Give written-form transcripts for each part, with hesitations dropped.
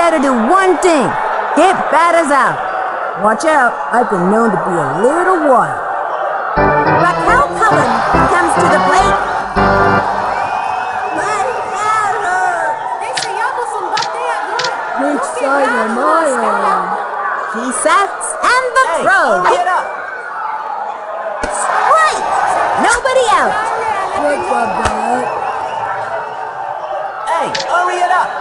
better do one thing. Get batters out. Watch out, I've been known to be a little wild. Raquel Cullen comes to the plate. Which side am I on? He sets and the throw. Get up. Strike! Nobody out. What's up, Dad? Hey, hurry it up.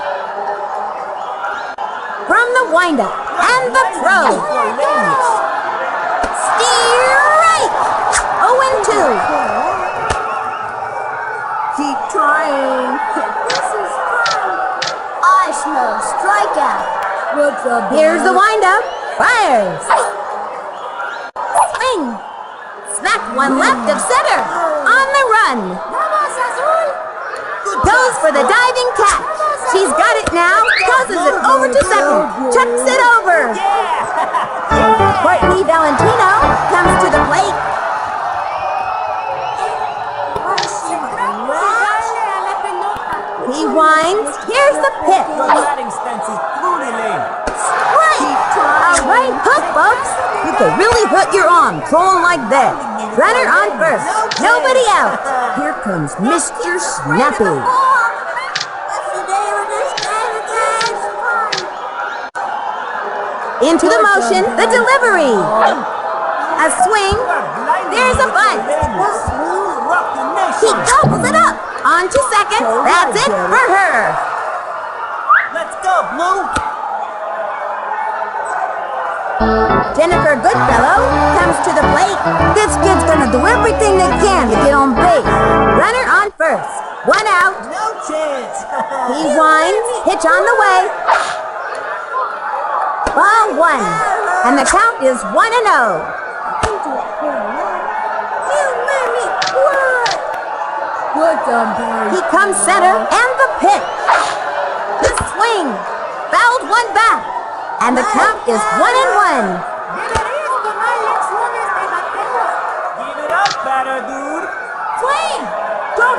From the windup and the throw. Strike! 0-2. Keep trying. This is fun. I smell strikeout. What's up, Dad? Here's the windup. Fires. Swing. Smack one left of center. On the run. Goes for the diving catch. She's got it now. Tosses it over to second. Chucks it over. Courtney Valentino comes to the plate. He winds. Here's the pitch. Your batting stance is truly lame. Right. A right hook, folks. You could really hurt your arm throwing like that. Runner on first. Nobody out. Here comes Mr. Snappy. Into the motion, the delivery. A swing. There's a bunt. He gobbles it up. On to second. That's it for her. Let's go, Blue. Jennifer Goodfellow comes to the plate. This kid's gonna do everything they can to get on base. Runner on first. One out. No chance. He winds. Pitch on the way. Ball one. And the count is 1-0. What's up, Dad? He comes center and the pitch. The swing. Fouled one back. And the count is 1-1. Give it up, batter, dude. Swing.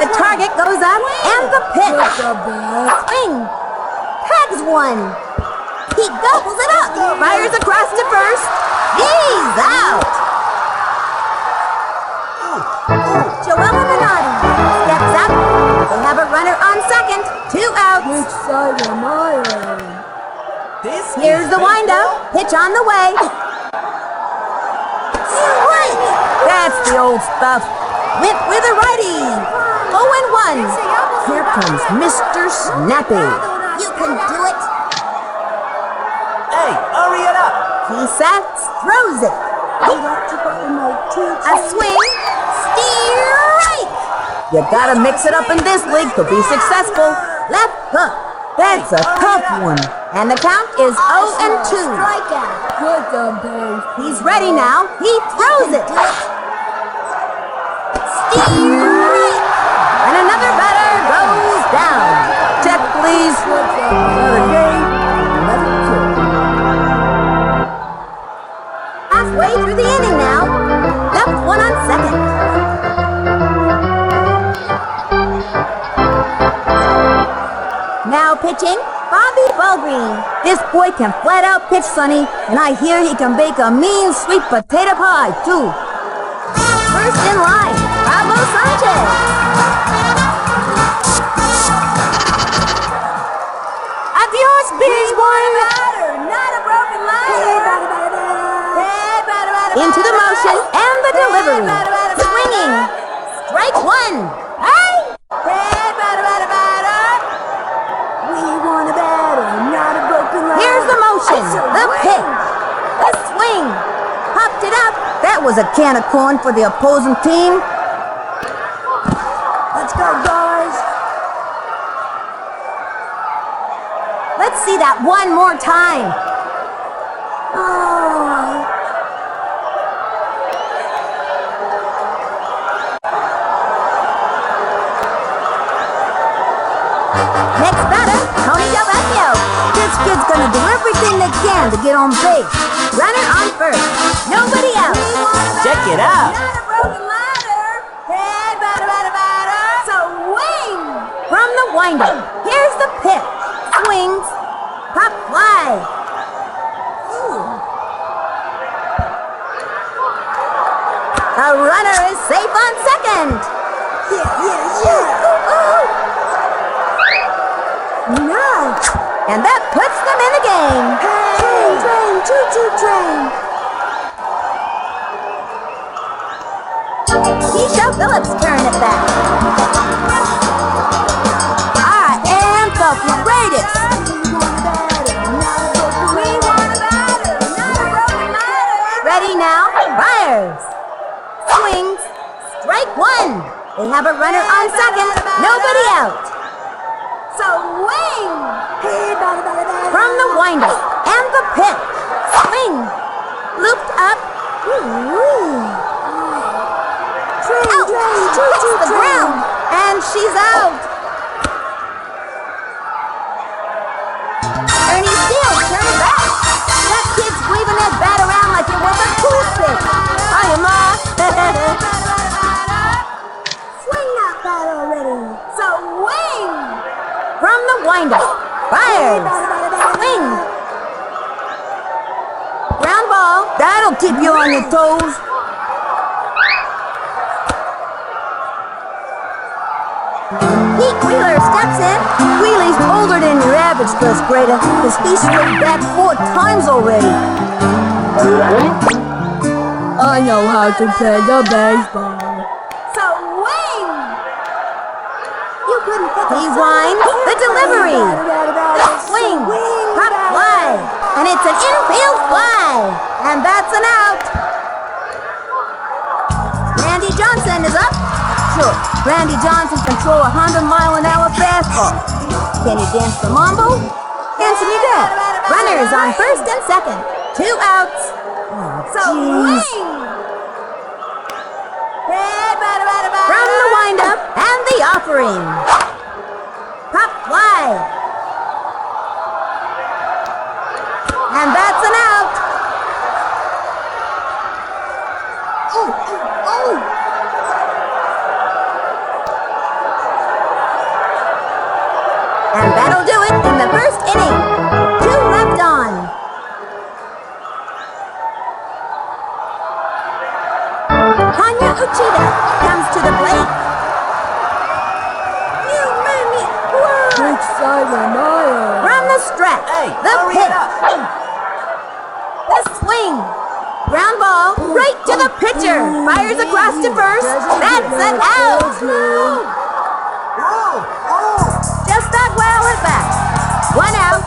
The target goes up and the pitch. What's up, Dad? Swing. Tags one. He gobbles it up. Fires across to first. He's out. Joella Minotti steps up. They have a runner on second. 2 outs. Which side am I on? Here's the windup. Pitch on the way. Strike. That's the old stuff. Went with a righty. 0-1. Here comes Mr. Snappy. You can do it. Hey, hurry it up. He sets, throws it. A swing. Strike. You gotta mix it up in this league to be successful. Left hook. That's a tough one. And the count is 0-2. What's up, Dad? He's ready now. He throws it. Strike. And another batter goes down. Check, please. Another game, another kill. Halfway through the inning now. Left one on second. Now pitching, Bobby Ballgreen. This boy can flat out pitch, Sonny, and I hear he can bake a mean sweet potato pie, too. First in line, Pablo Sanchez. Adios, big one. Not a broken line. Into the motion and the delivery. Swinging. Strike one. Hey! Here's the motion, the pitch, the swing, popped it up. That was a can of corn for the opposing team. Let's go, guys. Let's see that one more time. Oh. Next batter, Tony and Achmed. This kid's gonna do everything they can to get on base. Runner on first. Nobody out. Check it out. Not a broken ladder. Hey, swing. From the windup. Here's the pitch. Swings. Pop fly. The runner is safe on second. Nice. And that puts them in the game. Train, choo-choo train. Keisha Phillips' turn at bat. I am the greatest. We want a batter, not a broken ladder. Ready now, fires. Swings, strike one. They have a runner on second, nobody out. Swing! From the windup and the pitch. Swing! Looped up. Out! Hits the ground! And she's out! Ernie Steele, turn it back! That kid's waving that bat around like it was a cool stick! Hiya, Ma! Swing that bat already. Swing! From the windup. Fires! Swing! Ground ball. That'll keep you on your toes. Pete Wheeler steps in. Wheeler's older than your average first grader because he's struck back 4 times already. I know how to play the baseball. Swing! You couldn't hit the winds the delivery. The swing. Pop fly. And it's an infield fly. And that's an out. Randy Johnson is up. Sure, Randy Johnson can throw a 100-mile-an-hour fastball. Can he dance the mambo? Answer me that. Runners on first and second. 2 outs. Swing! From the windup and the offering. Pop fly. And that's an out. And that'll do it in the first inning. 2 left on. Tanya Uchida comes to the plate. You made me Which side am I on? from the stretch. Hey, The hurry pitch. it up. The swing. Ground ball right to the pitcher. Fires across to first. That's an out. Just that well at bat. 1 out.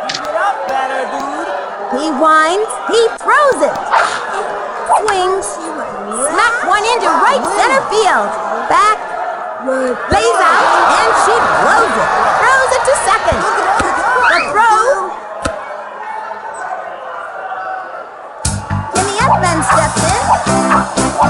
Give it up, batter dude. He winds. He throws it. Swings. Smack one into right center field. Back. Lays out. And she blows it. Throws it to second. The throw. Kimmy Achmed steps in.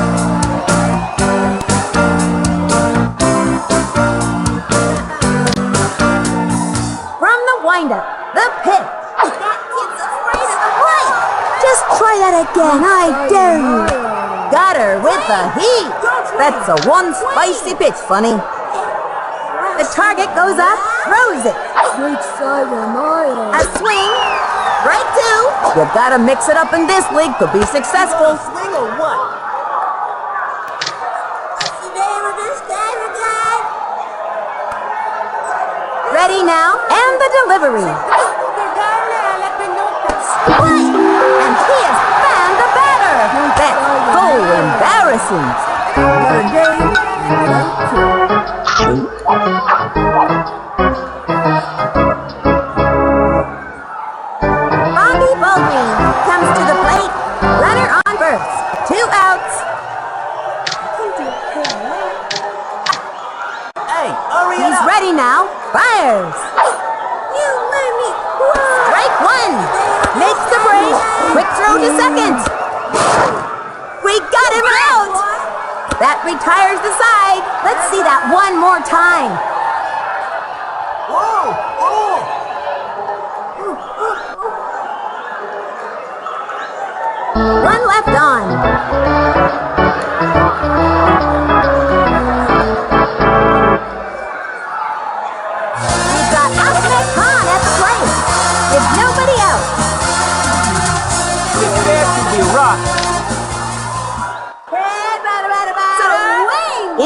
From the windup, the pitch. That kid's afraid of the plate. Just try that again, I dare you. Got her with the heat. That's a one spicy pitch, funny. The target goes up, throws it. Which side am I on? A swing, right 2. You've got to mix it up in this league to be successful. Swing or what? Ready now, and the delivery. Swing! And he has found the batter. That's so embarrassing. Bobby Baldwin comes to the plate. Runner on first. 2 outs. Hey, hurry it He's up. ready now. Fires. Strike 1. Makes the break. Quick throw to second. We got him out. That retires the side. Let's see that one more time. One left on.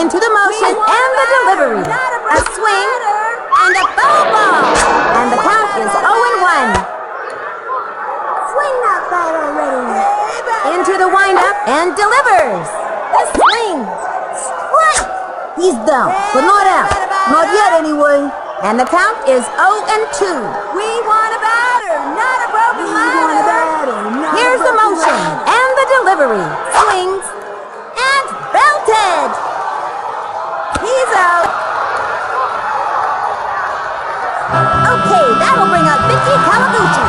Into the motion and the delivery. A swing and a foul ball. And the count is 0-1. Swing that bat already. Into the windup and delivers. A swing. Strike. He's down, but not out. Not yet anyway. And the count is 0-2. We want a batter, not a broken ladder. Here's the motion and the delivery. Swings and belted. He's out. Okay, that'll bring up Vicky Kawaguchi.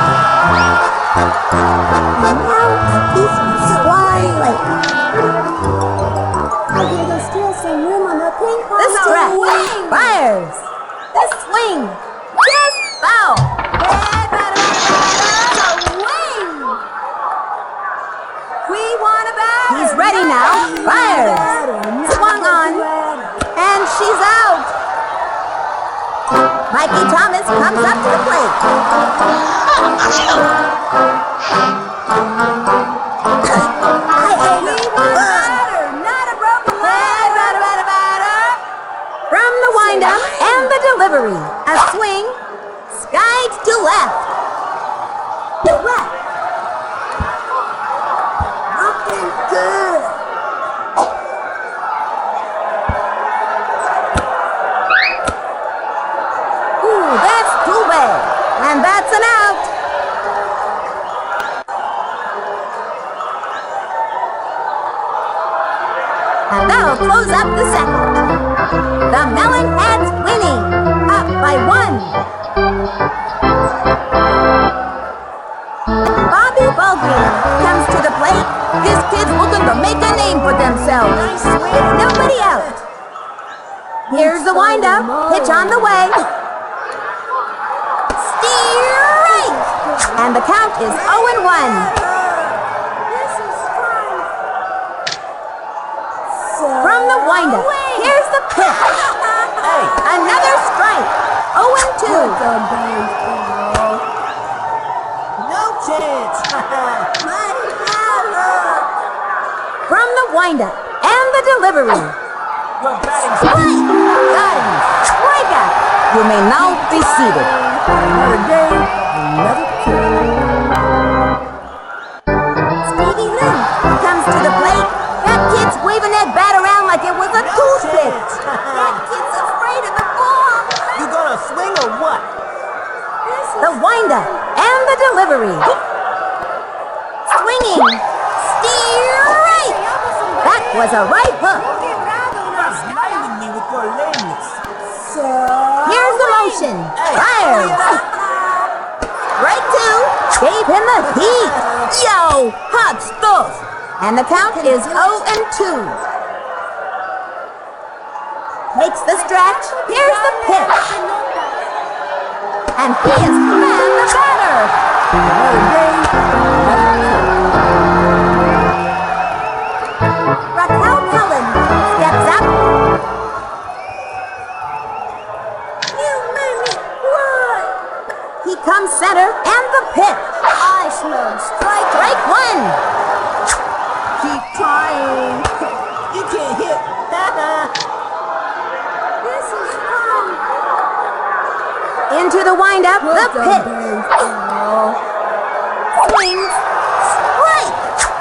Now he's swirling. I think there's still some room on the ping pong. The stretch. Swing. Fires. The swing. Just foul. We want a batter. He's ready now. Fires. Swung on. And she's out. Mikey Thomas comes up to the plate. From the windup and the delivery. A swing. Skied to left. To left. Looking good. Ooh, that's too bad. And that's an out. And that'll close up the second. The Melonheads winning. Up by 1. Bobby Bagwell comes to the plate. This kid's looking to make a name for themselves. With nobody out. Here's the windup. Pitch on the way. Strike! And the count is 0-1. This is fun. From the windup, here's the pitch. Hey, Another strike. 0-2. no chance. From the windup and the delivery. Your batting Strike! Got him. Strikeout. You may now be seated. another day, another Stevie Lynn comes to the plate. That kid's waving that bat around like it was a toothpick. That kid's afraid of the ball. You gonna swing or what? The windup and the delivery. Swinging. Strike! That was a right hook. You're smiling me with your lameness. Here's the motion. Fires. Strike 2. Gave him the heat. Yo, hot stuff. And the count is 0-2. Takes the stretch. Here's the pitch. And he has found the batter. Another day, Raquel Cullen steps up. You made me cry. He comes center and the pitch. I smell strike. Strike 1. keep trying. You can't hit. This is fun. Into the windup, the pitch. Swings. Strike.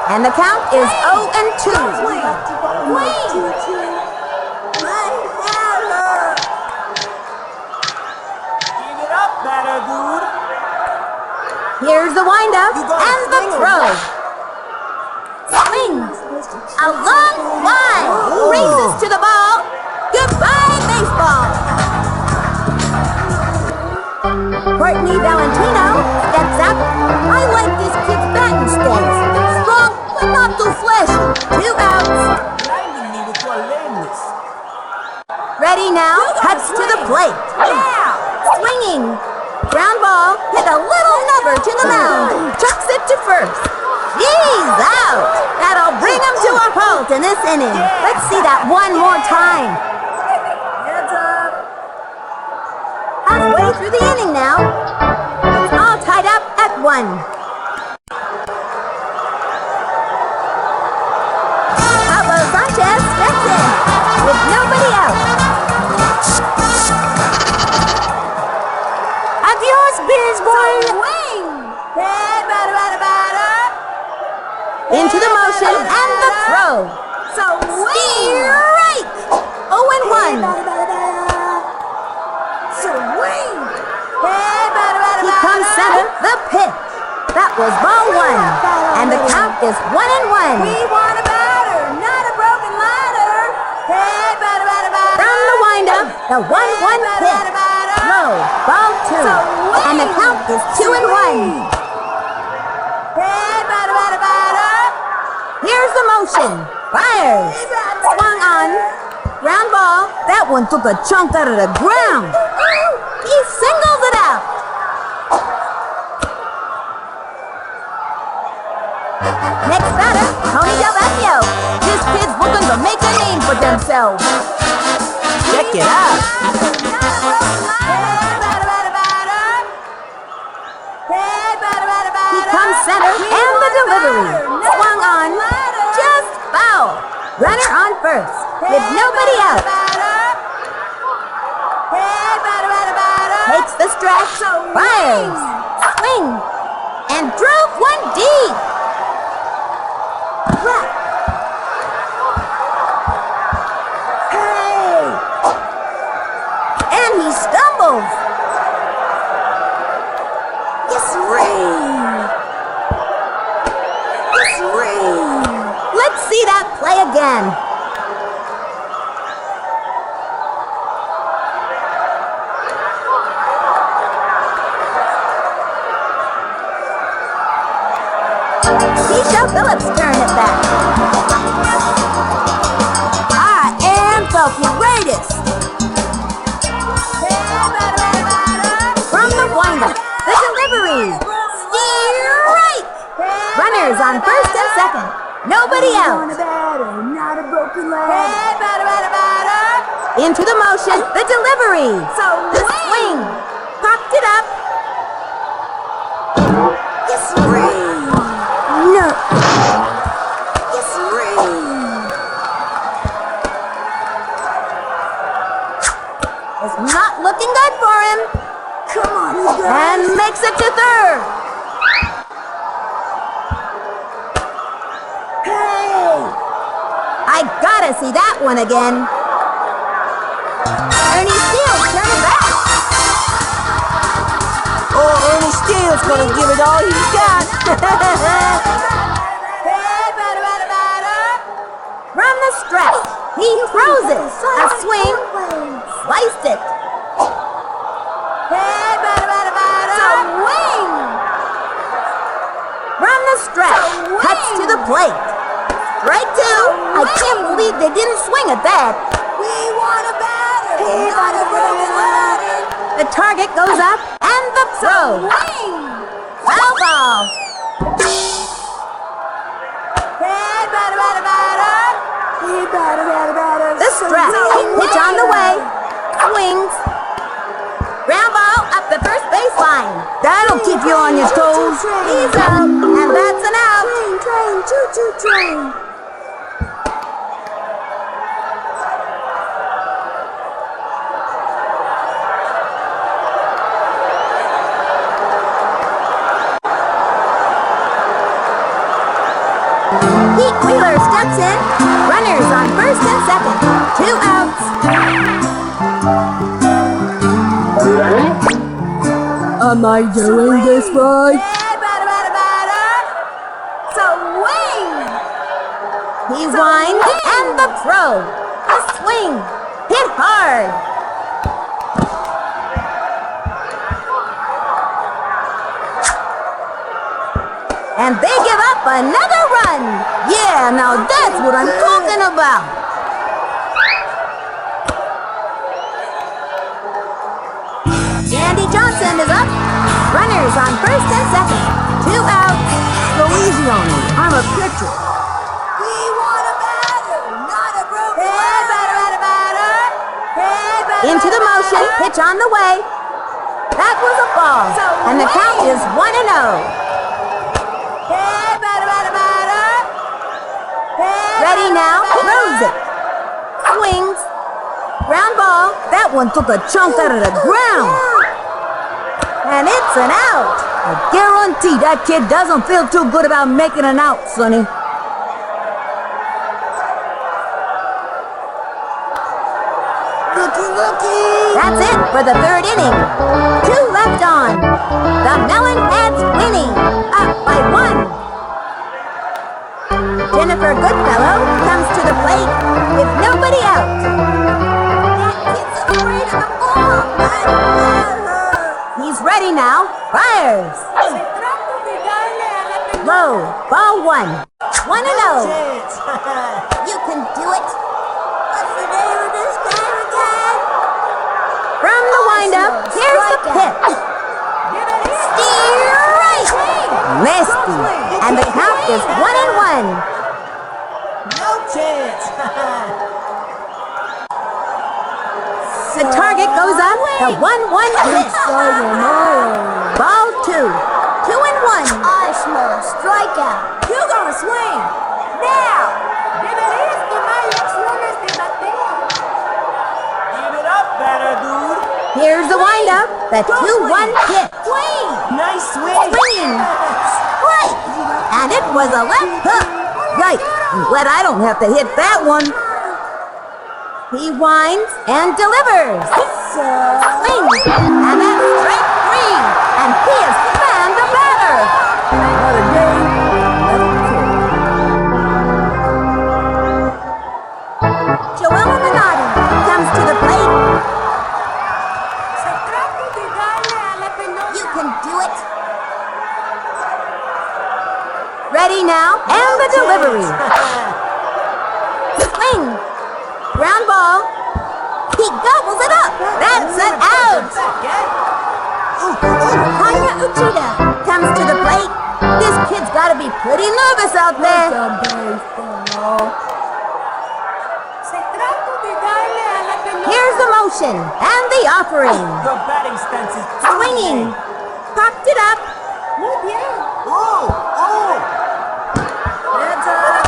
And the count is 0-2. Wait. My hammer. Give it up, batter dude. Here's the windup You gonna and the swing or throw. what? Swings. A long fly. Races to the ball. Goodbye, baseball. Courtney Valentino steps up. I like this kid's batting stance. Strong, but not too flashy. 2 outs. Blinding me with your lameness. Ready now. Cuts to the plate. Yeah. Swinging. Ground ball. Hit a little nubber to the mound. Chucks it to first. He's out. That'll bring him to a halt in this inning. Let's see that one more time. Heads up. Halfway through the inning now. It's all tied up at 1. Pablo Sanchez steps in. With nobody motion and the throw. Straight. 0-1. Swing. He comes center. The pitch. That was ball 1. And the count is 1-1. We want a batter, not a broken ladder. Hey, batter, batter, batter. From the windup, the 1-1 pitch. Low, ball 2. And the count is 2-1. Hey, batter, batter, batter. Here's the motion. Fires. Swung on. Ground ball. That one took a chunk out of the ground. He singles it out. Next batter, Tony and Achmed. This kid's looking to make a name for themselves. Check it out. He comes center and the delivery. Swung on. Just foul. Runner on first with nobody out. Takes the stretch. Fires. Swing. And drove one deep. Hey. And he stumbles. Yes, ring. Yes, ring. Let's see that play again. Keisha Phillips' turn at bat. I am the greatest. From the windup, the delivery. Straight. Runners on first and second. Nobody out. Want a batter, not a broken ladder. Into the motion, the delivery. The swing. Popped it up. Yes, ring. No. Yes, ring. It's not looking good for him. Come on, you guys. And makes it to third. Hey. I gotta see that one again. Ernie Steele's turning back. Oh, Ernie Steele's gonna give it all he's got. From the stretch, he throws it. A swing. Sliced it. Swing. From the stretch, cuts to the plate. Strike 2. I can't believe they didn't swing at that. We want a batter, not a broken ladder. The target goes up and the throw. Foul ball. Hey, batter. The stretch. Pitch on the way. Swings. Ground ball up the first baseline. That'll keep you on your toes. He's out, and that's an out. Train, choo-choo train. Pete Wheeler steps in. Runners on first and second. 2 outs. Am I doing this right? He winds and the throw. A swing. Hit hard. And they give up another run. Yeah, now that's what I'm talking about. Andy Johnson is up. Runners on first and second. 2 outs. Go easy on me. I'm a pitcher. We want a batter, not a broken Into the motion, pitch on the way. That was a ball, and the count is 1-0. Ready now, throws it. Swings. Ground ball. That one took a chunk out of the ground. And it's an out. I guarantee that kid doesn't feel too good about making an out, Sonny. That's it for the third inning. 2 left on. The Melonheads winning, up by 1. Jennifer Goodfellow comes to the plate with nobody out. That kid's afraid of the ball. He's ready now. Fires. Low. Ball 1. 1-0. You can do it. What's the name of this game again? From the windup, here's the pitch. Steer right. Misty. And the count is 1-1. No chance. The target goes up. The 1-1 pitch. Ball 2. 2-1. Astros, strikeout. You're gonna swing. Now. Give it up better, dude. Here's the windup. The 2-1 pitch. Swing. Nice swing. Swinging. Right. And it was a left hook. Right. I'm glad I don't have to hit that one. He winds and delivers. Swings. And that's strike 3. And he has found the batter. What a game. Joella Minotti comes to the plate. You can do it. Ready now, and the delivery. Swing. Ground ball. He gobbles it up. That's an out. Tanya Uchida comes to the plate. This kid's got to be pretty nervous out there. Here's the motion and the offering. The batting stance is Swinging. Popped it up.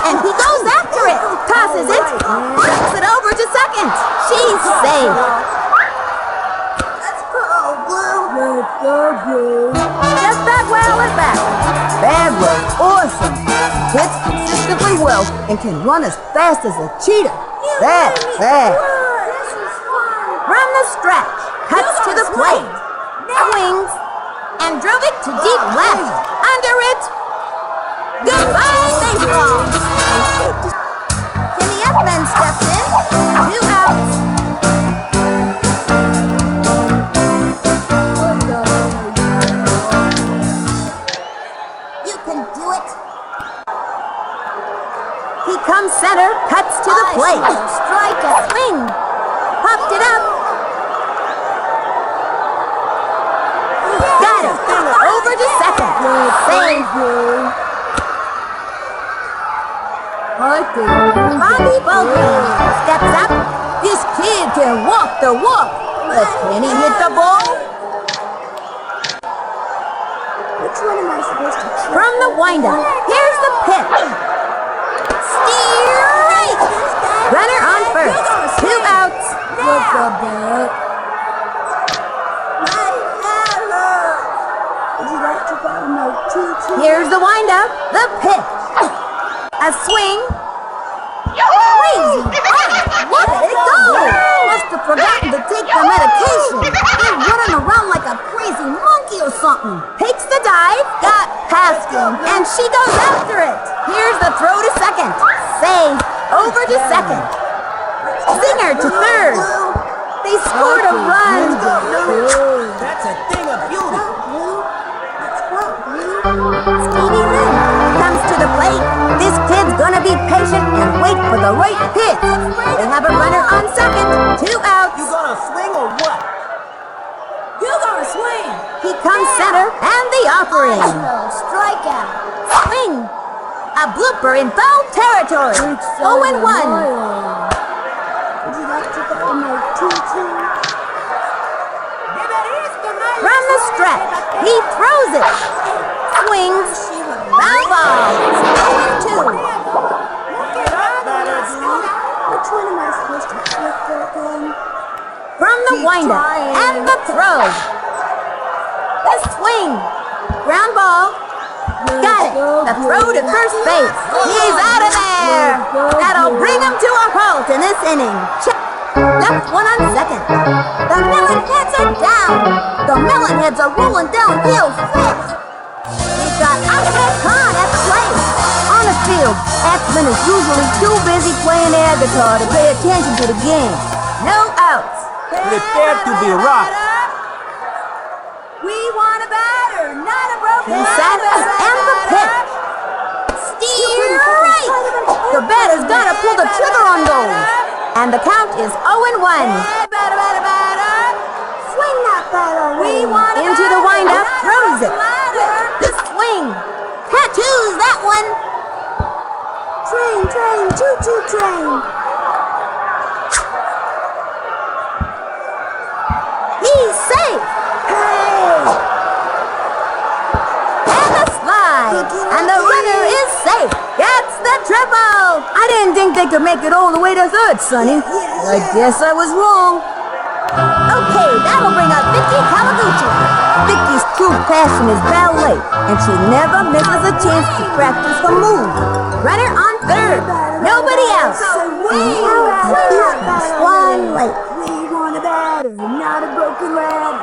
And he goes after it. Tosses it. Flips it over to second. She's safe. Let's go, Blue. Just Bagwell is back. Bagwell, awesome. Hits consistently well and can run as fast as a cheetah. That's fast. From the stretch, cuts to the plate. Swings and drove it to deep left. Under it. Goodbye, baseball. Tony and Achmed steps in. 2 outs. You can do it. He comes center, cuts to the plate. Strikeout. Swing. Popped it up. Got it. Over to second. Save. Bobby Bagwell steps up. This kid can walk the walk. But can he hit the ball? Which one am I supposed to choose? From the windup, here's the pitch. Steer right. Runner on first. 2 outs. Here's the windup. The pitch. A swing. Crazy. Look at it go. Must have forgotten to take the medication. He's running around like a crazy monkey or something. Takes the dive. Got past him. And she goes after it. Here's the throw to second. Save. Over to second. Singer to third. They scored a run. That's a thing of beauty. Stevie Lynn comes to the plate. This kid's gonna be patient and wait for the right pitch. They have a runner on second. 2 outs. You gonna swing or what? You're gonna swing. He comes center and the offering. Strikeout. Swing. A blooper in foul territory. 0-1. Would you like to go my 2-2? From the stretch, he throws it. Swings. Foul ball. 0-2. Which one am I supposed to flip for again? From the windup and the throw. The swing. Ground ball. Got it. The throw to first base. He's out of there. That'll bring him to a halt in this inning. Left one on second. The Melonheads are down. The Melonheads are rolling downhill fast. We've got Achmed at plate. On the field, Achmed is usually too busy playing air guitar to pay attention to the game. No outs. Prepare to be rocked. We want a batter, not a broken He sets and the pitch. Steer right. The batter's gotta pull the trigger on goal. And the count is 0-1. Hey, batter, batter, batter. Swing that batter. We want a Into the batter, windup, not a throws it. broken ladder. The swing. Tattoos that one. Train, train, choo-choo train. He's safe. Hey. And the slide. And the runner is safe. Gets the triple. I didn't think they could make it all the way to third, Sonny. I guess I was wrong. Okay, that'll bring up Vicky Kawaguchi. Vicky's true passion is ballet, and she never misses a chance to practice her move. Runner on third. Nobody else. One late. We want a batter, not a broken ladder.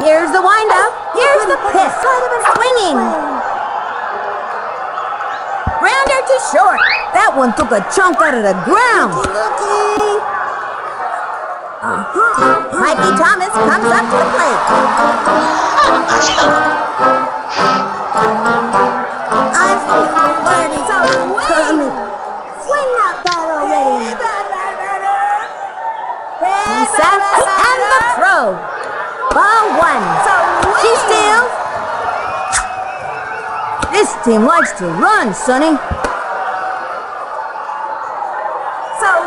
Here's the windup. Here's the pitch. Swinging. Grounder to short. That one took a chunk out of the ground. Mikey Thomas comes up to the plate. I feel already so coming. Swing that bat already. He sets and the throw. Ball one. She steals. This team likes to run, Sonny.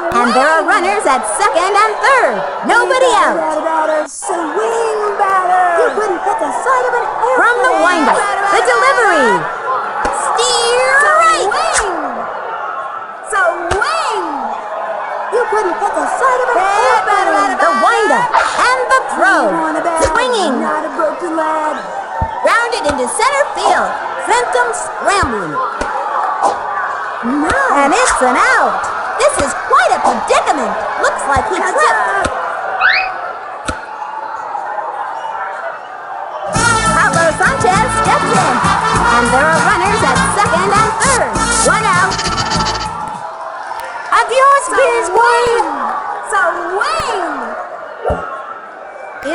And there are runners at second and third. Nobody out. Swing batter. You couldn't hit the side of an airplane. From the windup, the delivery. Steer right. Swing. You couldn't hit the side of an airplane. The windup and the throw. Swinging. Not a broken ladder. Grounded into center field. Sent him scrambling. And it's an out. This is quite a predicament. Looks like he tripped. Pablo Sanchez steps in. And there are runners at second and third. One out. Adios, Biswing.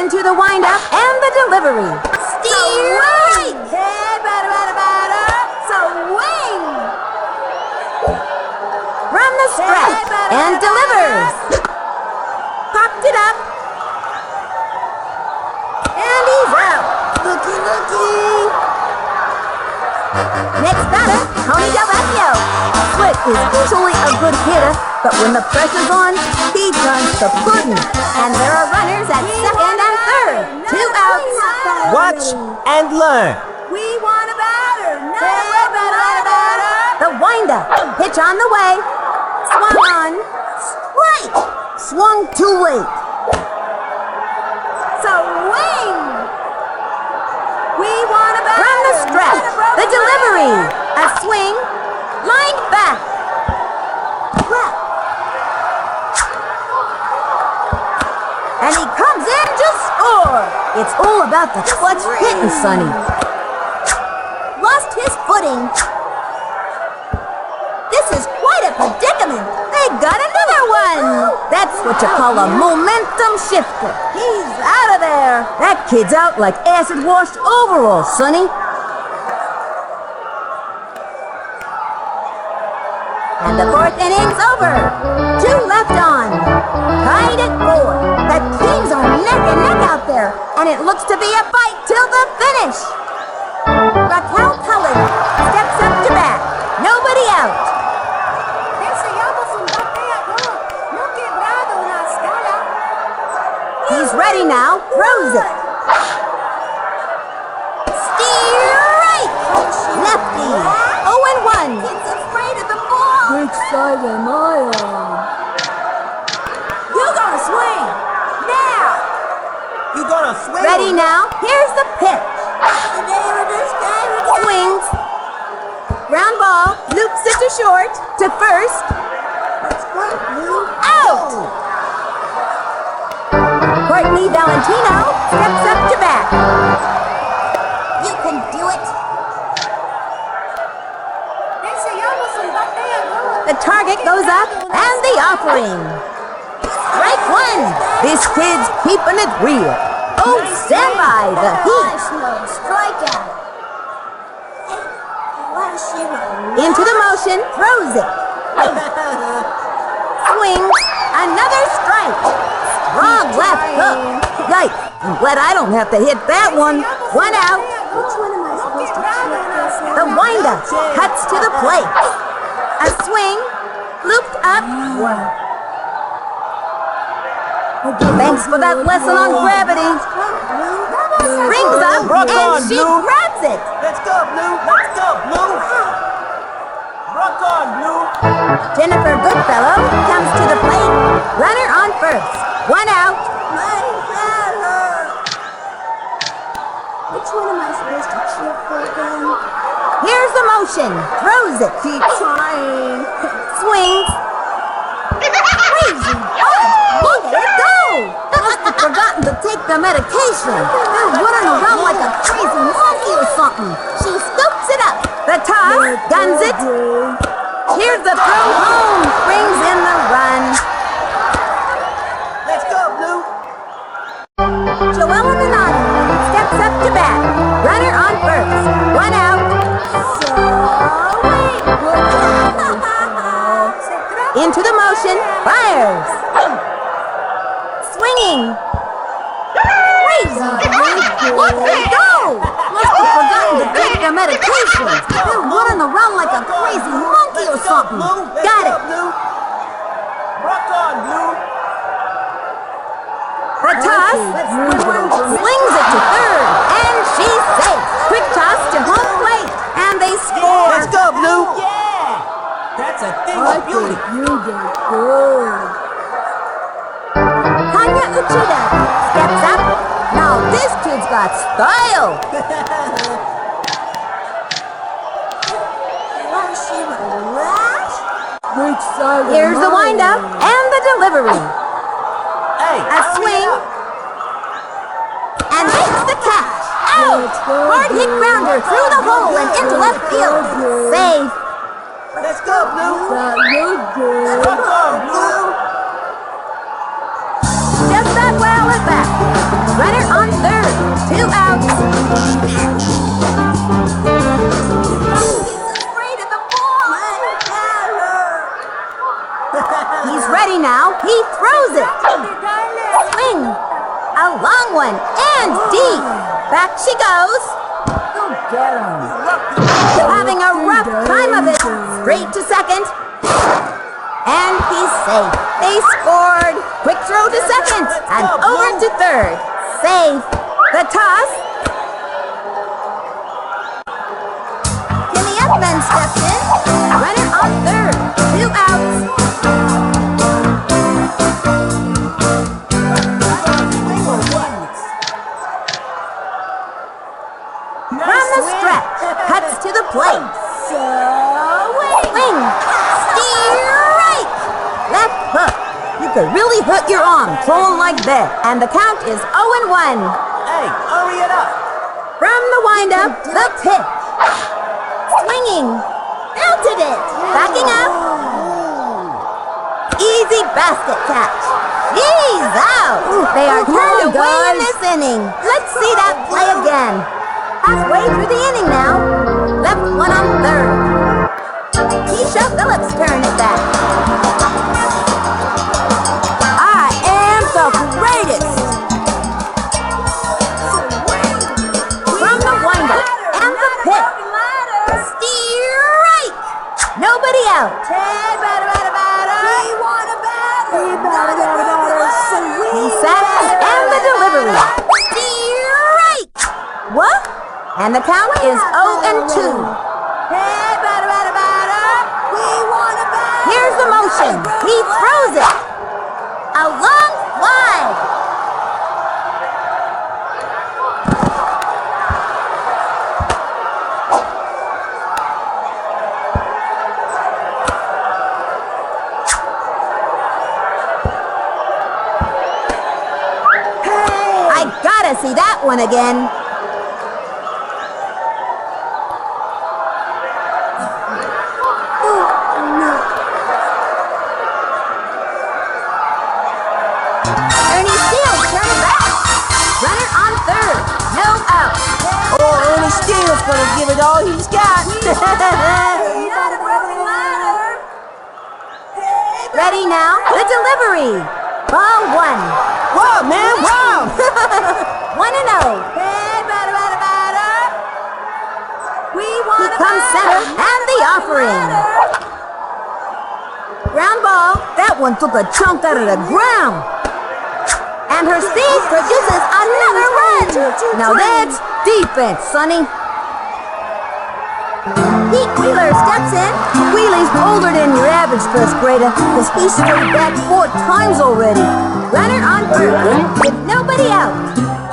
Into the windup and the delivery. Steer right. Hey, batter, batter, batter. Swing. From the stretch and delivers. Popped it up. And he's out. Looky. Next batter, Tony and Achmed. Slick is usually a good hitter, but when the pressure's on, he turns to pudding. And there are runners at second and third. 2 outs. Watch and learn. We want a batter, not a batter. The windup. Pitch on the way. Swung on. Strike. Swung too late. Swing. We want a batter. From the stretch. The delivery. A swing. Lined back. Left. And he comes in to score. It's all about the clutch hitting, Sonny. Lost his footing. This is quite a predicament. They got another one. That's what you call a momentum shifter. He's out of there. That kid's out like acid-washed overalls, Sonny. And the fourth inning's over. 2 left on. Tied at 4. The teams are neck and neck out there, and it looks to be a fight till the finish. Raquel Cullen steps up to bat. Nobody out. He's ready now. Throws it. Steer right. Lefty. 0-1. It's afraid of the ball. Which side am I on? You're gonna swing. Now. You gonna swing? Ready now. Here's the pitch. Swings. Ground ball. Loops it to short. To first. Out. Courtney Valentino steps up to bat. You can do it. The target goes up and the offering. Strike one. This kid's keeping it real. Oh, stand by the heat. Strikeout. Into the motion, throws it. Swings. Another strike. Strong left hook. Yikes. I'm glad I don't have to hit that one. One out. Which one am I supposed to cheer? The windup cuts to the plate. A swing. Looped up. Thanks for that lesson on gravity. Springs up Rock and on, she Blue. grabs it. Let's go, Blue. Let's go, Blue. Rock on, Blue. Jennifer Goodfellow comes to the plate. Runner on first. One out. Which one am I supposed to cheer for again? Here's the motion. Throws it. Keep trying. Swings. Crazy. Look at it go. Must have forgotten to take the medication. They're running around like a crazy monkey or something. She scoops it up. The toss. Guns it. Here's the throw home. Brings in the run. Let's go, Blue. Joella Minotti steps up to bat. Runner on first. One out. Into the motion. Fires. Swinging. Crazy. Look at it go. Must have forgotten to take their medication. They're running around like a crazy monkey or something. Got it. Blue. Rock on, Blue. The toss. Slings it to third. And she's safe. Quick toss to home plate. And they score. Let's go, Blue. Yeah. That's a thing of beauty. You did good. Tanya Uchida steps up. Now this kid's got style. Which side? Here's the windup and the delivery. Hey, A swing. And makes the catch. Out! Hard hit grounder through the hole and into left field. Safe. let's go, Blue. You good. Rock on, Blue. Just Bagwell is back. Runner on third. 2 outs. Afraid of the ball. He's ready now. He throws it. Swing. A long one and deep. Back she goes. Go get him. Having a rough time of it. Straight to second. And he's safe. They scored. Quick throw to second. And over to third. Safe. The toss. Kimmy Achmed steps in. Runner on third. 2 outs. From the stretch. Cuts to the plate. Swing. Strike. Left hook. You could really hurt your arm throwing like that. And the count is 0-1. Hey, hurry it up. From the windup, the pitch. Swinging. Belted it. Backing up. Easy basket catch. He's out. They are turned away in this inning. Let's see that play again. Halfway through the inning now. Left one on third. Keisha Phillips turned it back. I am the greatest. From the windup and the pitch. Strike. Nobody out. He sacks and the delivery. Strike. What? And the count is 0-2. Here's the motion. He throws it. A long fly. one again. Ernie Steele, turn it back. Runner on third. No out. Oh, Ernie Steele's gonna give it all he's got. Not a broken ladder. Ready now? The delivery. Ball one. Wow, man, wow. 1-0. Hey, batter. We He want a comes center and the offering. Ground ball. That one took a chunk out of the ground. And her speed produces another run. Now that's defense, Sonny. Pete Wheeler steps in. Wheely's older than your average first grader because he strayed back 4 times already. Runner on first with nobody out.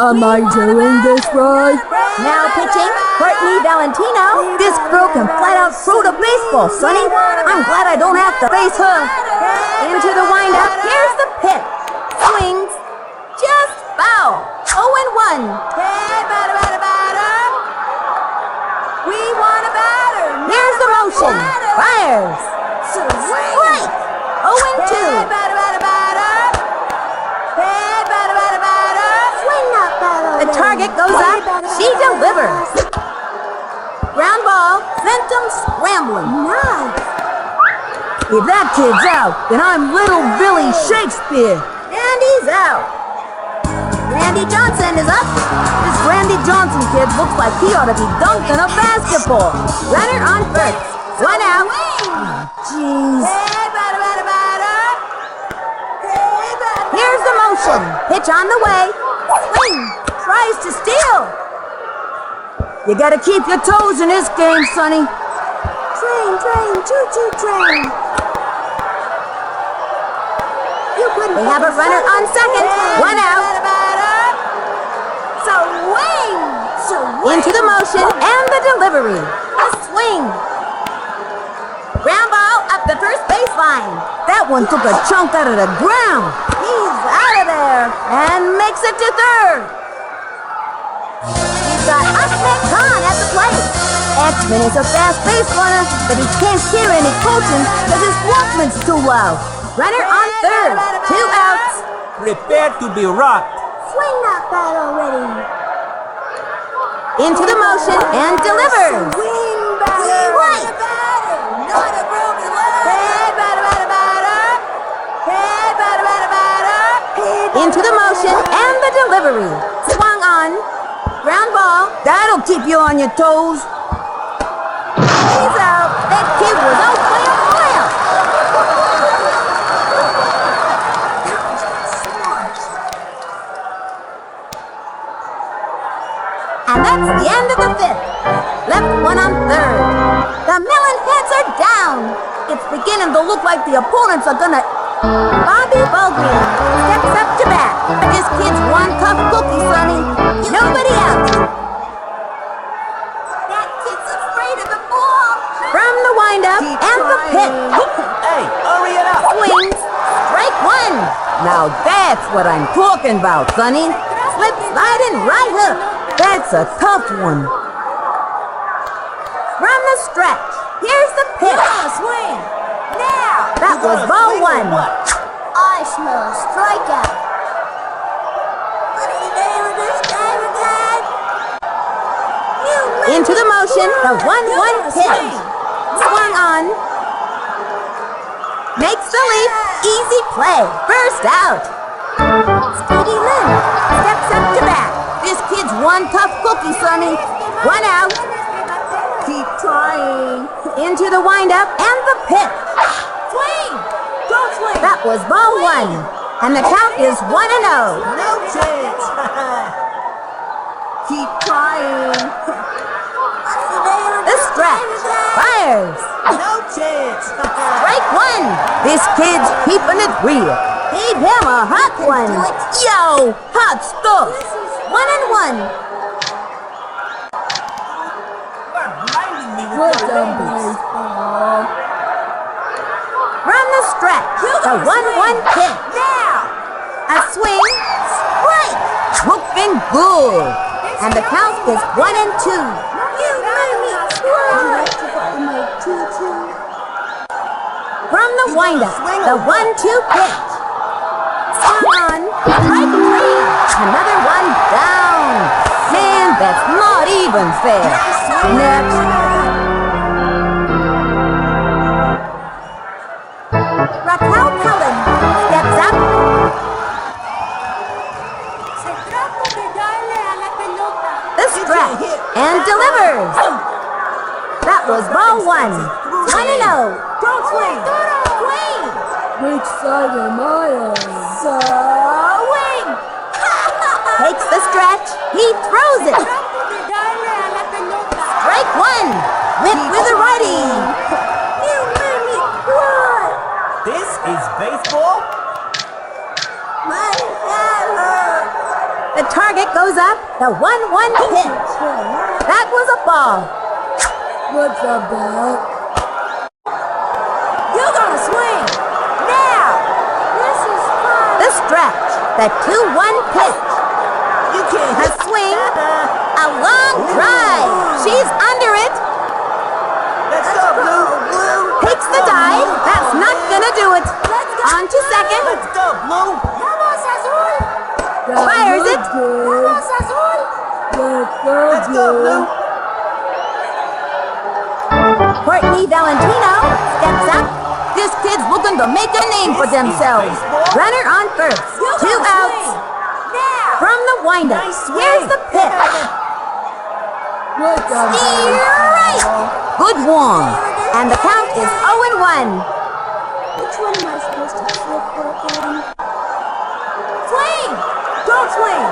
Am I doing this right? Now pitching, Courtney Valentino. This girl can flat out throw the baseball, Sonny. I'm glad I don't have to face her. Into the windup. Here's the pitch. Swings. Just foul. 0-1. Hey, batter. We want a batter. Here's the motion. Fires. Strike. 0-2. Hey, batter. Hey, batter. Swing that battle. The target goes up. She delivers. Ground ball. Sent him scrambling. Nice. If that kid's out, then I'm little Billy Shakespeare. And he's out. Randy Johnson is up. This Randy Johnson kid looks like he ought to be dunking a basketball. Runner on first. 1 out. Jeez. Hey, batter. Here's the motion. Pitch on the way. Swing. Tries to steal. You gotta keep your toes in this game, Sonny. Train, choo-choo train. We have a runner on second. 1 out. Into the motion and the delivery. A swing. Ground ball up the first baseline. That one took a chunk out of the ground. He's out of there and makes it to third. He's got Achmed at the plate. Achmed is a fast base runner, but he can't hear any coaching because his Walkman's too loud. Runner on third. 2 outs. Prepare to be rocked. Swing that bat already. Into the motion and delivers. Right. Not a broken ladder. Hey, batter. Into the motion and the delivery. Swung on. Ground ball. That'll keep you on your toes. He's out. That kid was out by a mile. And that's the end of the fifth. Left one on third. The Mellon heads are down. It's beginning to look like the opponents are gonna... Bobby Bagwell steps up to bat. This kid's one tough cookie, Sonny. Nobody else. That kid's afraid of the ball. From the windup and the pitch. Hey, hurry it up. Swings. Strike one. Now that's what I'm talking about, Sonny. Slip sliding right hook. That's a tough one. From the stretch. Here's the pitch. Swing. Now. That was ball one. I smell a strikeout. What's the name of this game again? Into the motion, the 1-1 pitch. Swung on. Makes the leap. Easy play. First out. Speedy Lynn steps up to bat. This kid's one tough cookie, Sonny. 1 out. Keep trying. Into the windup and the pitch. Swing. Don't swing. That was ball one. And the count is 1-0. No chance. Keep trying. What's the name of The stretch. Fires. No chance. Strike one. This kid's keeping it real. Gave him a hot one. Yo, hot stuff. 1-1. You're blinding me with your language. From the stretch, the 1-1 pitch. Now. A swing. Strike. Look effing good. And the count is 1-2. You made me cry. From the windup, the 1-2 pitch. Swung on, strike 3. Another one down. Man, that's not even fair. Next. Raquel Cullen steps up. Se trata de darle a la pelota. The stretch and delivers. That was ball 1. 1-0. Don't swing. Swing. Which side am I on? Swing. Takes the stretch. He throws it. Trata de darle a la pelota. Strike 1. With a righty. You made me cry. This is baseball? My head hurts. The target goes up. The 1-1 pitch. That was a ball. What's up, Dad? You're gonna swing. Now. This is fun. The stretch. The 2-1 pitch. You can't A swing. A long drive. She's under it. Let's go, Blue. Takes the dive. That's not gonna do it. On to second. Let's go, Blue. Vamos, Azul. That Fires was it. good. Vamos, Azul. Let's go, Blue. Courtney Valentino steps up. This kid's looking to make a name for themselves. Runner on first. 2 outs. From the windup. Here's the pitch. What the Right. Good one. And the count is 0-1. Which one am I supposed to flip for again? Swing. Don't swing.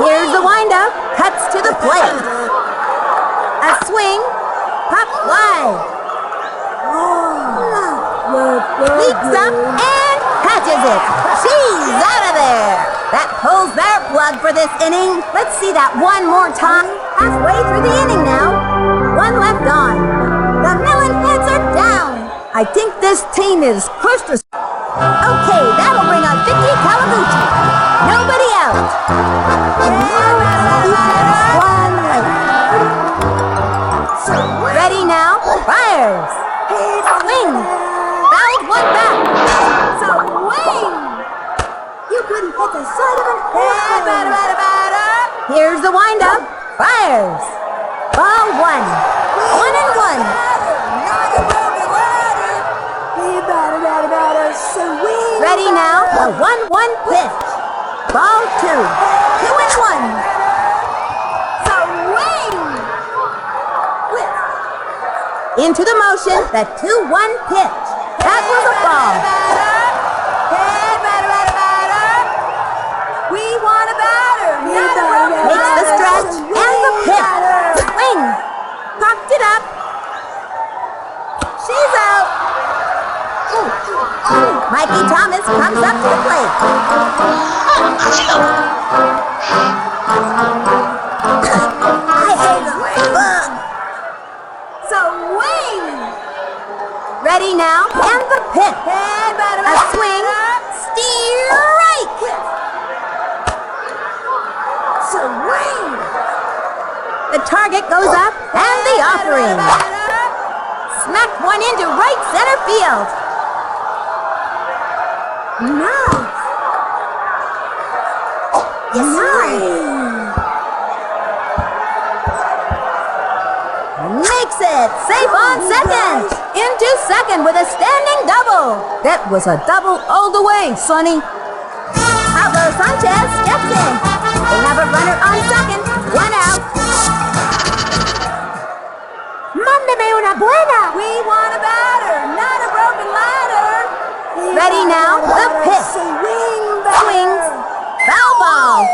Here's the windup. Cuts to the plate. A swing. Pop fly. Leaps up and catches it. She's out of there. That pulls their plug for this inning. Let's see that one more time. Halfway through the inning now. One left on. The melon heads are down. I think this team is pushed to... Okay, that'll bring out Vicky Kawaguchi. Nobody out. One left. Ready now. Fires. Swing. Fouled one back. Swing. You couldn't hit the side of an airplane. Here's the windup. Fires. Ball 1. 1-1. Ready now. The 1-1 pitch. Ball 2. 2-1. Swing. Into the motion. The 2-1 pitch. That was a ball. We want a batter. Makes the stretch and the pitch. Swing. Popped it up. She's out. Mikey Thomas comes up to the plate. I hate bug. Swing. Ready now, and the pitch. A swing. Strike. Swing. The target goes up, and the offering. Smacked one into right center field. Nice. Makes it. Safe on second. Into second with a standing double. That was a double all the way, Sonny. Pablo Sanchez steps in. They have a runner on second. 1 out. Mándeme una buena. We want a batter, not a broken ladder. Ready now, the pitch. Swings. Foul ball.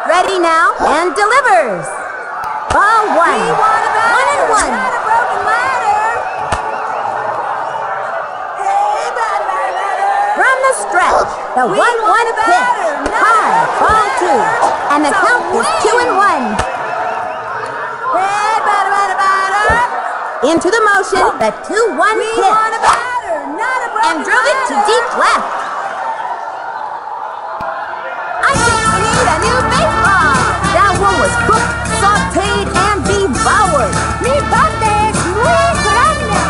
Ready now, and delivers. Ball 1. 1-1. From the stretch, the 1-1 pitch. High, ball 2. And the count is 2-1. Into the motion, the 2-1 pitch. and drove it to deep left. I think we need a new baseball. That one was cooked, sauteed, and devoured. Mi parte es muy grande.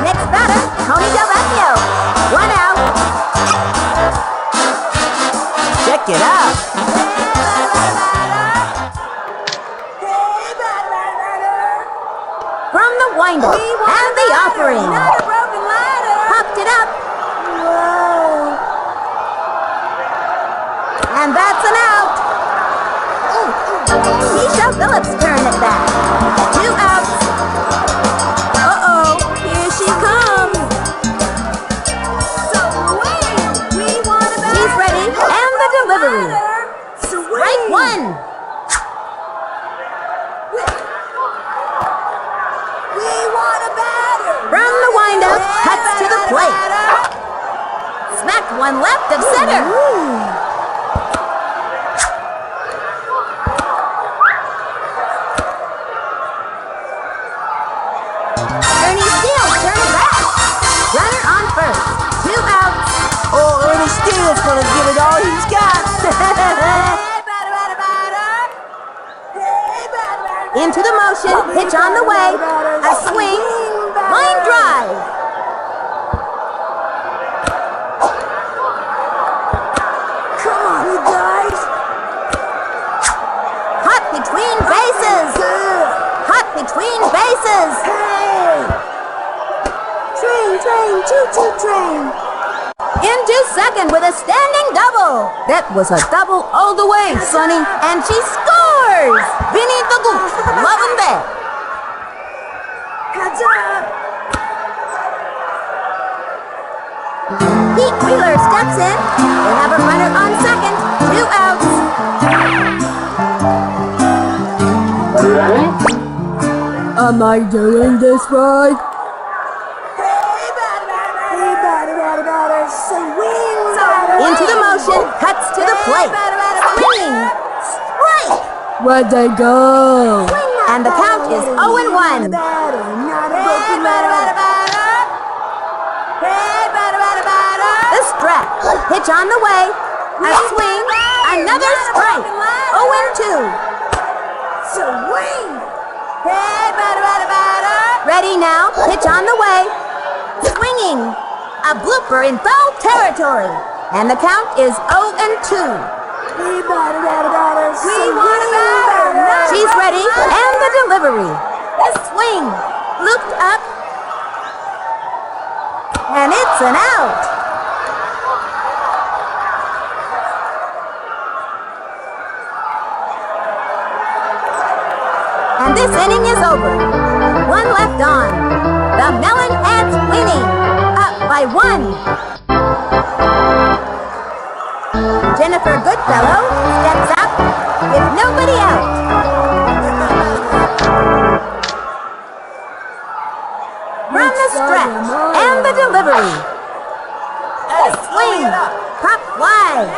Next batter, Tony and Achmed. 1 out. Check it out. From the windup and the offering. Not a broken ladder. Popped it up. Whoa. And that's an out. Keisha Phillips' turn at bat. 2 outs. Uh-oh, here she comes. We want a batter. She's ready, and the delivery. Strike 1. We want a batter. From the windup, cuts to the plate. Smacked one left of center. Ernie Steele's turn it back. Runner on first. 2 outs. Oh, Ernie Steele's gonna give it all he's got. Into the motion, pitch on the way. A swing, line drive. Come on, you guys. Hot between bases. Hot between bases. Train, choo-choo train. Into second with a standing double. That was a double all the way, Sonny. And she scores! Vinny the Goose. Love him there. Heads up. Pete Wheeler steps in. They have a runner on second. 2 outs. Am I doing this right? Batter. Swing, batter. Into the motion, cuts to the plate. Swing. Strike. Where'd they go? And the count is 0-1. Batter, not a broken ladder. The stretch. Pitch on the way. A swing. Another strike. 0-2. Swing. Ready now. Pitch on the way. Swinging. A blooper in foul territory. And the count is 0-2. We want a batter. She's ready. And the delivery. The swing. Looped up. And it's an out. And this inning is over. 1 left on. The Melon Heads winning. Up by 1. Jennifer Goodfellow steps up with nobody out. From the stretch and the delivery. The swing. Pop wide.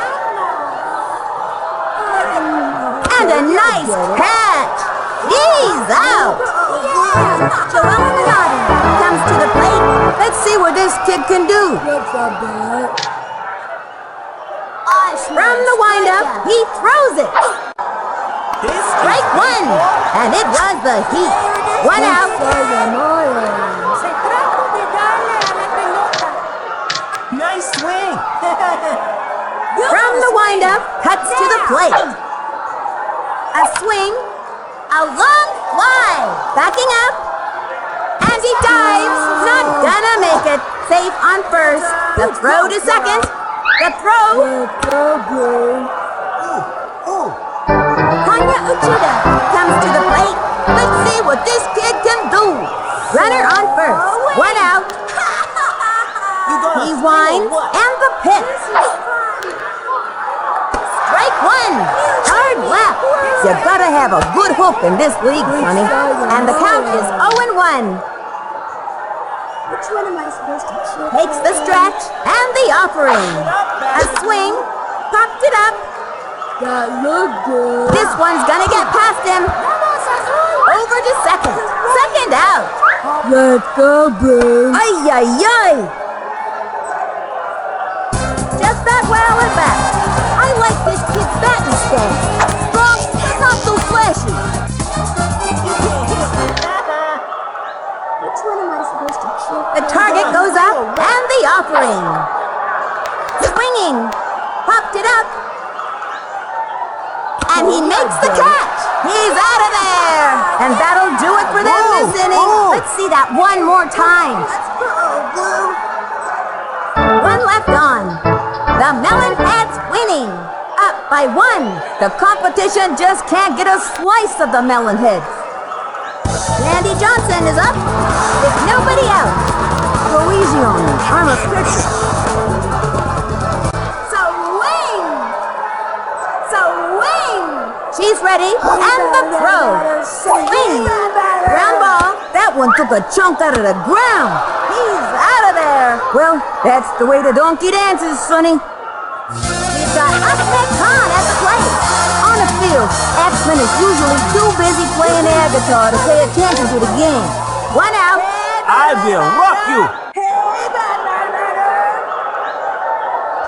And a nice catch. He's out. Joelle Minotti comes to the plate. Let's see what this kid can do. What's up, Dad? From the windup, he throws it. Strike 1. And it was the heat. 1 out. Nice swing. From the windup, cuts to the plate. A swing. A long fly. Backing up. And he dives. Not gonna make it. Safe on first. The throw to second. The throw. Tanya Uchida comes to the plate. Let's see what this kid can do. Runner on first. 1 out. He winds and the pitch. Strike 1. Hard left. You gotta have a good hook in this league, honey. And the count is 0-1. Which one am I supposed to choose? Takes the stretch and the offering. A swing, popped it up. That looked good. This one's gonna get past him. Over to second. Second out. Let's go, Blue. Ay, ay, ay. Just Bagwell at bat. I like this kid's batting stance. Strong, but not so flashy. Which one am I supposed to choose? The target goes up and the offering. Swinging. Popped it up. And he makes the catch. He's out of there. And that'll do it for them this inning. Let's see that one more time. One left on. The Melonheads winning. Up by one. The competition just can't get a slice of the Melonheads. Randy Johnson is up. With nobody out. Go easy on me. I'm a pitcher. She's ready, and the throw. Swing. Ground ball. That one took a chunk out of the ground. He's out of there. Well, that's the way the donkey dances, Sonny. We've got Achmed at the plate. On the field, Achmed is usually too busy playing air guitar to pay attention to the game. One out. I will rock you.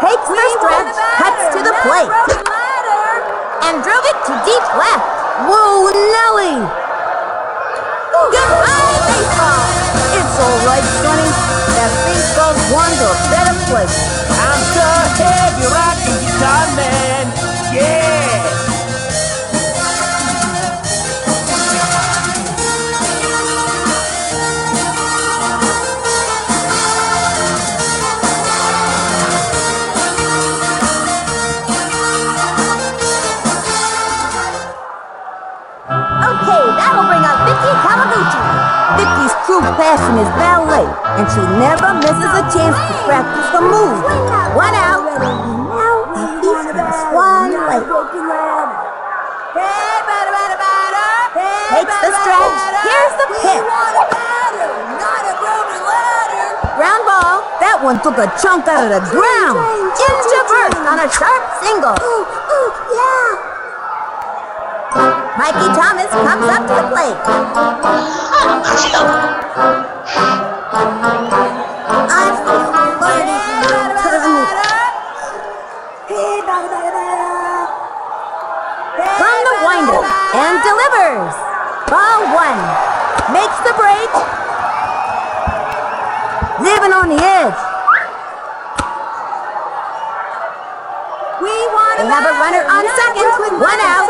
Takes the stretch, cuts to the plate. And drove it to deep left. Whoa, Nelly! Goodbye, baseball! It's all right, Sonny. That baseball's gone to a better place. I'm the heavy rocking guitar man. Yeah. Vicky's true passion is ballet, and she never misses a chance to practice the move. One out. Now a piece of the Swan Lake. Takes the stretch. Here's the pitch. Ground ball. That one took a chunk out of the ground. Into first on a sharp single. Mikey Thomas comes up to the plate. From the windup and delivers. Ball one. Makes the break. Living on the edge. They have a runner on second with one out.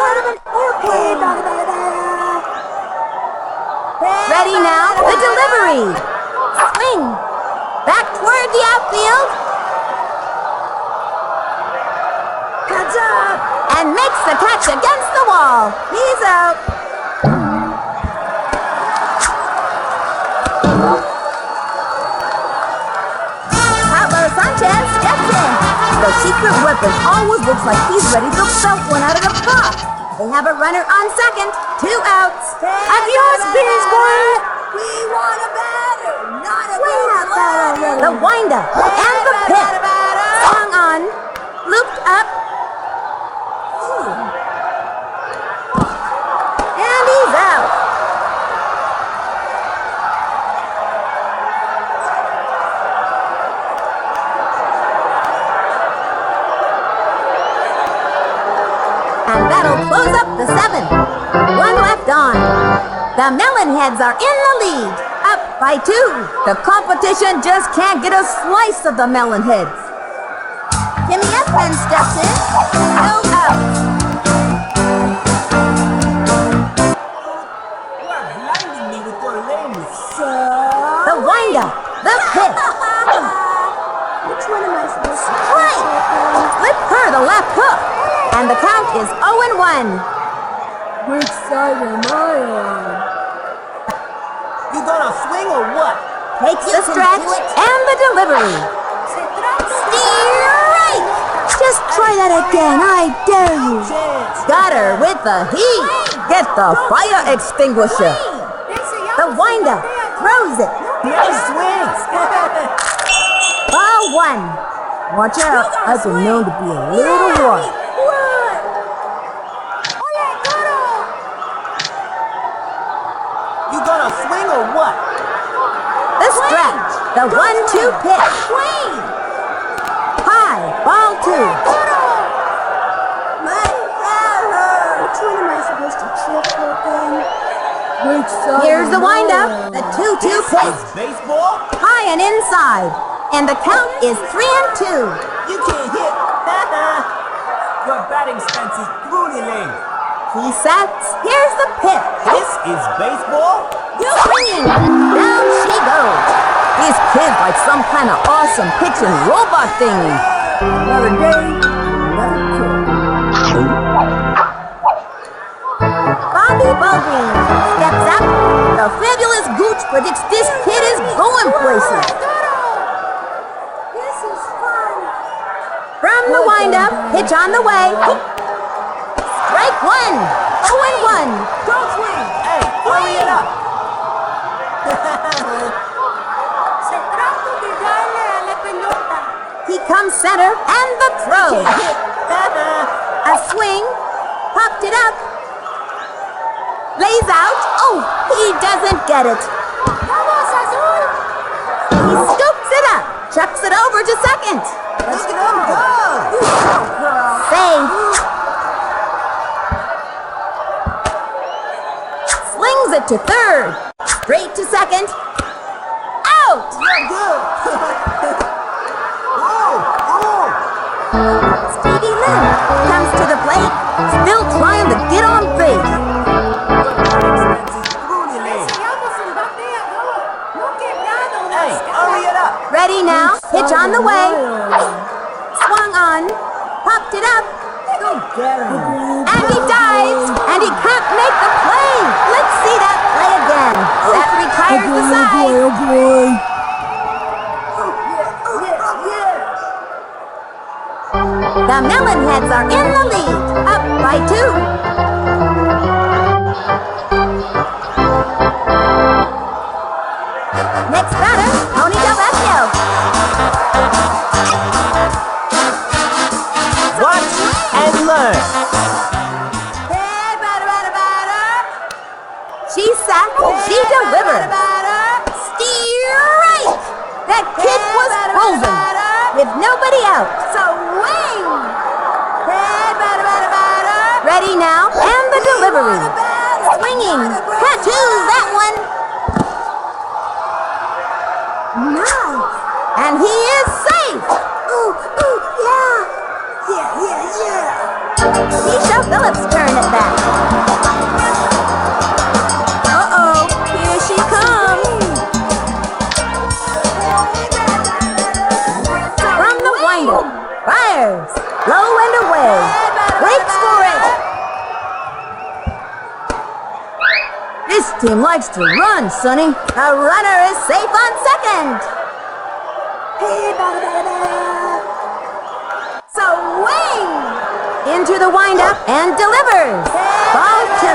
Ready now, the delivery. Swing. Back toward the outfield. Cuts up. And makes the catch against the wall. He's out. Pablo Sanchez steps in. The secret weapon always looks like he's ready to belt one out of the park. They have a runner on second. 2 outs. Adios, baseball. We want a batter, not a batter. The windup and the pitch. Swung on. Looped up. And he's out. And that'll close up the 7th. One left on. The Melonheads are in the lead. Up by 2. The competition just can't get a slice of the Melonheads. Kimmy steps in. No out. You are blinding me with your lameness. The windup. The pitch. Which one am I supposed to Right. Slip her the left hook. And the count is 0-1. Which side am I on? You gonna swing or what? Takes the stretch and the delivery. Straight! Just try that again, I dare you. Got her with the heat. Get the fire extinguisher. The windup throws it. Nice swings. Ball one. Watch out, I've been known to be a little wild. You gonna swing or what? The stretch. The 1-2 pitch. High. Ball two. Which one am I supposed to cheer for then? Which side? Here's the windup. The 2-2 This pitch. is baseball? High and inside. And the count is 3-2. You can't hit. Your batting stance is grueling. He sets. Here's the pitch. This is baseball? Swinging. Down she goes. These kids like some kind of awesome pitching robot thingy. Another day, another kid. Bobby Baldwin steps up. The fabulous Gooch predicts this kid is going places. This is fun. From the windup, pitch on the way. Strike one. 0-1. Don't swing. Hey, hurry it up. Se trata de darle a la pelota. He comes center and the throw. A swing. Popped it up. Lays out. Oh, he doesn't get it. Vamos, Azul. He scoops it up. Chucks it over to second. Look at him go. Save. Slings it to third. Straight to second. Out. You're good. Stevie Lynn comes to the plate. Still trying to get on base. Hey, hurry it up. Ready now. Pitch on the way. Swung on. Popped it up. And he dives. And he can't make the play. Let's see that play again. That retires the side. Oh boy. The Melonheads are in the lead. Up by 2. Next batter, Tony and Achmed. Watch and learn. Hey, batter. She sat, she delivered. Strike! That kid was frozen with nobody out. So wing! Hey, batter. Ready now, and the delivery. Swinging, tattoos that one. Nice. And he is safe. Ooh, yeah. Yeah. Keisha Phillips' turn at bat. Uh-oh, here she comes. From the windup, fires, low and away, breaks for it. This team likes to run, Sonny. A runner is safe on second. Hey, batter. So wing! Into the windup and delivers. Ball 2.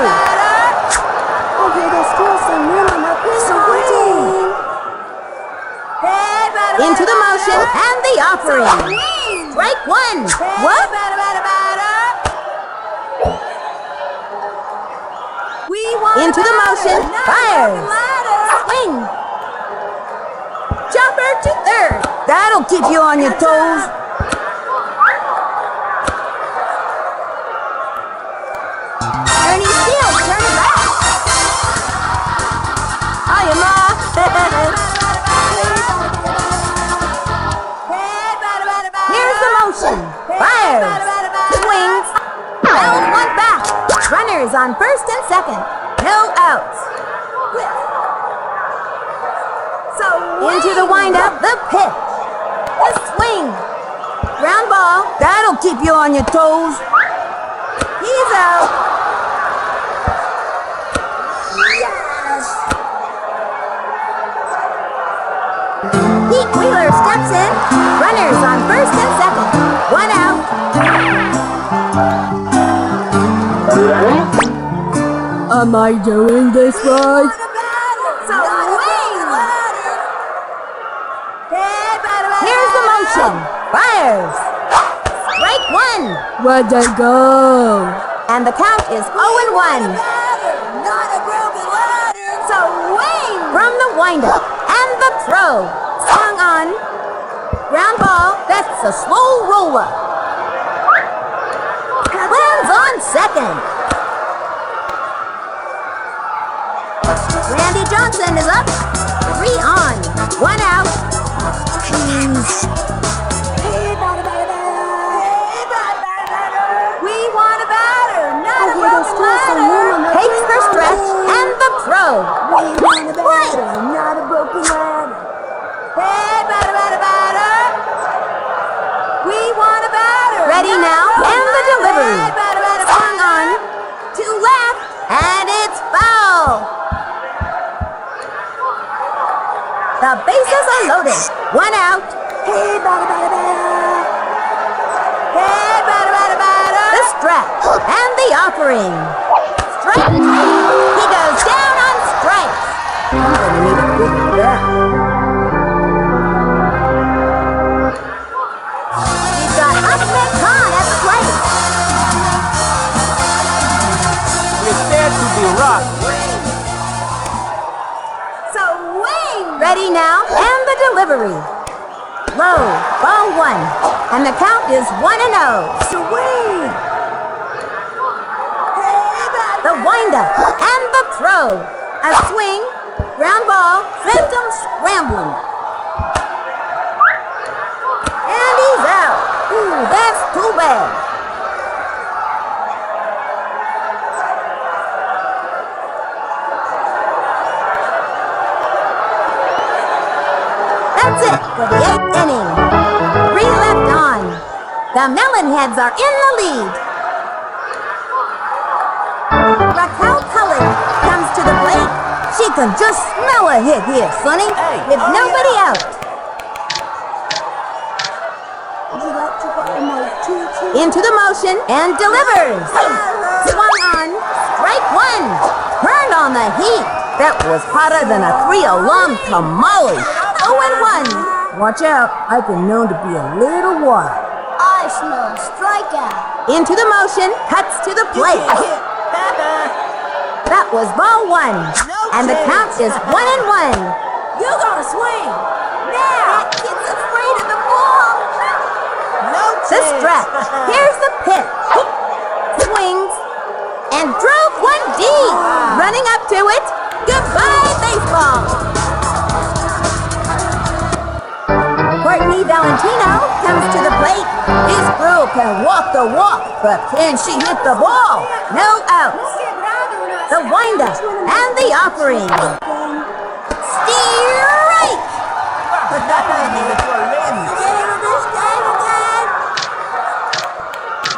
Okay, there's still some room on my swing. Into the motion and the offering. Strike 1. What? Into the motion. Fires. Swing. Chopper to third. That'll keep you on your toes. Ernie Steele, turn it back. Hiya, Ma. Here's the motion. Fires. Swings. Held one back. Runners on first and second. No outs. Into the windup, the pitch. The swing. Ground ball. That'll keep you on your toes. He's out. Pete Wheeler steps in. Runners on first and second. One out. Am I doing this right? So wing. motion. Fires. Strike one. Where'd they go? And the count is 0-1. Not a broken ladder. Swing from the windup and the throw. Swung on. Ground ball. That's a slow roller. Lands on second. Randy Johnson is up. 3 on. 1 out. We want a batter, not a broken ladder. Takes the stretch and the throw. Play. Not a broken ladder. Hey, batter, batter, batter. We want a batter. Ready now, and the delivery. Hey, batter, batter, swung on. To left, and it's foul. The bases are loaded. 1 out. Hey, batter, batter, batter. Hey, batter, batter, batter. The stretch and the offering. Strike 3. He goes down on strikes. I'm gonna need a big bat. He's got Achmed at the plate. Prepare to be rocked. Swing. Ready now, and the delivery. Low, ball 1, and the count is 1-0. Swing. The windup and the throw. A swing, ground ball, sent him scrambling. And he's out. Ooh, that's too bad. That's it for the 8th inning. 3 left on. The Melonheads are in the lead. Raquel Cullen comes to the plate. She can just smell a hit here, Sonny, with nobody out. Would you like to buy my choo-choo? Into the motion and delivers. Swung on. Strike 1. Turned on the heat. That was hotter than a 3-alarm tamale. 0-1. Watch out. I've been known to be a little wild. I smell strikeout. Into the motion. Cuts to the plate. That was ball 1. And the count is 1-1. You gotta swing. Now. That kid's afraid of the ball. The stretch. Here's the pitch. Swings. And drove one deep. Running up to it. Goodbye, baseball. Courtney Valentino comes to the plate. This girl can walk the walk, but can she hit the ball? No outs. The windup and the offering. Strike!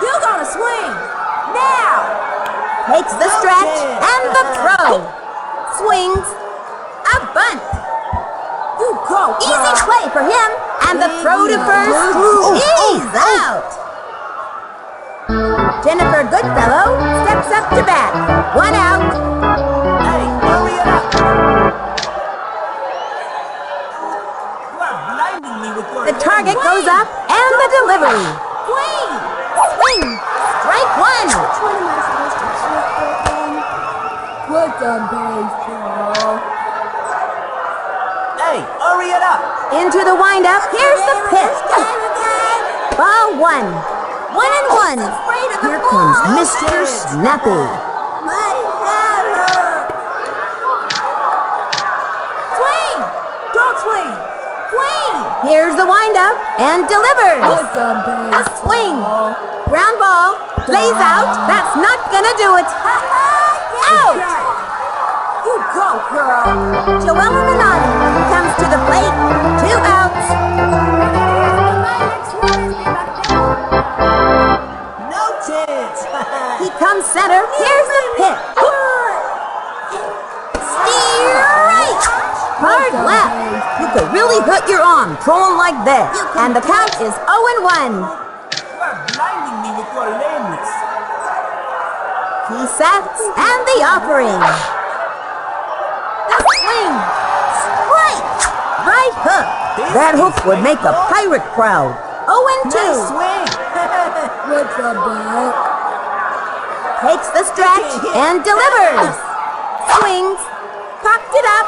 You gotta swing. Now. Takes the stretch and the throw. Swings. A bunt. You go. Easy play for him. And the throw to first. He's out. Jennifer Goodfellow steps up to bat. 1 out. Hey, hurry it up. You are blinding me with your The target goes up and the delivery. Swing. Swing. Strike 1. Which one am I supposed to swing on? Put some baseball. Hey, hurry it up. Into the windup. Here's the pitch. Ball 1. 1-1. Here comes Mr. Snappy. My hammer. Swing. Don't swing. Swing. Here's the windup and delivers. Put some A baseball. swing. Ground ball. Lays out. That's not gonna do it. Out. You go, girl. Joella Minati comes to the plate. 2 outs. No chance. He comes center. Here's the pitch. Strike! Hard left. You could really hurt your arm throwing like that. And the count is 0-1. You are blinding me with your lameness. He sets and the offering. The swing. Strike! Right hook. That hook would make a pirate proud. 0-2. Nice swing. What's up, Buck? Takes the stretch and delivers. Swings. Cocked it up.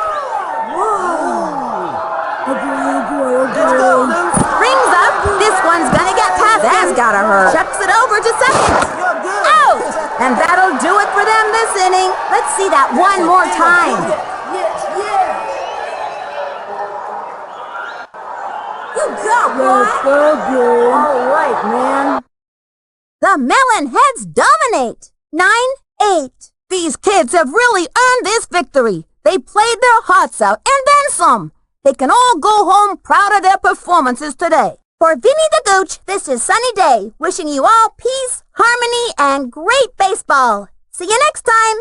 Let's go, Blue. Rings up. This one's gonna get past. That's gotta hurt. Chucks it over to second. You're good. Out! And that'll do it for them this inning. Let's see that one more time. You got Let's one. go, All right, man. The Melonheads dominate. 9-8. These kids have really earned this victory. They played their hearts out and then some. They can all go home proud of their performances today. For Vinny the Gooch, this is Sunny Day, wishing you all peace, harmony, and great baseball. See you next time.